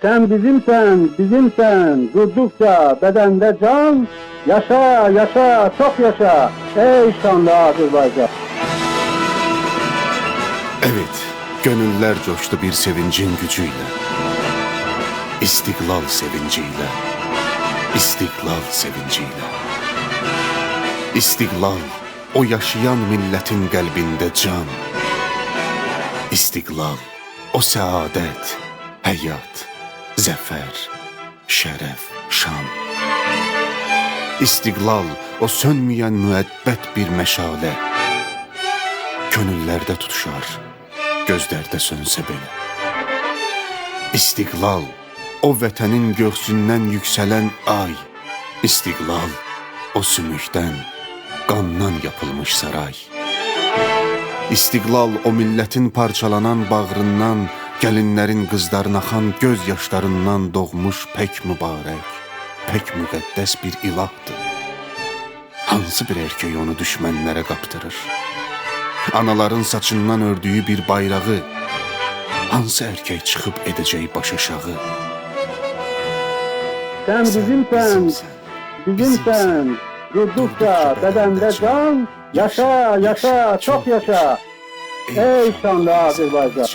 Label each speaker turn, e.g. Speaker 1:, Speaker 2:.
Speaker 1: Sen bizimsen, bizimsen, durdukça bedende can, yaşa, yaşa, çok yaşa, ey şanlı Azerbaycan.
Speaker 2: Evet, gönüller coştu bir sevincin gücüyle. İstiklal sevinciyle. İstiklal sevinciyle. İstiklal, o yaşayan milletin kalbinde can. İstiklal, o saadet, hayat, zafer, şeref, şan. İstiklal, o sönmeyen müebbet bir meşale. Gönüllerde tutuşar, gözlerde sönse belə. İstiklal, o vətənin göğsündən yüksələn ay. İstiklal, o sümükdən, qandan yapılmış saray. İstiklal, o millətin parçalanan bağrından, gəlinlərin qızların axan göz yaşlarından doğmuş pek mübarək, pek müqəddəs bir ilahdır. Hansı bir erkek onu düşmənlərə qaptırır? Anaların saçından ördüyü bir bayrağı hansı erkek çıkıp edecek baş aşağı?
Speaker 1: Sen bizimsen, bizimsen, durdukça bedende can, yaşa, yaşa, çok yaşa, ey şanlı Azerbaycan.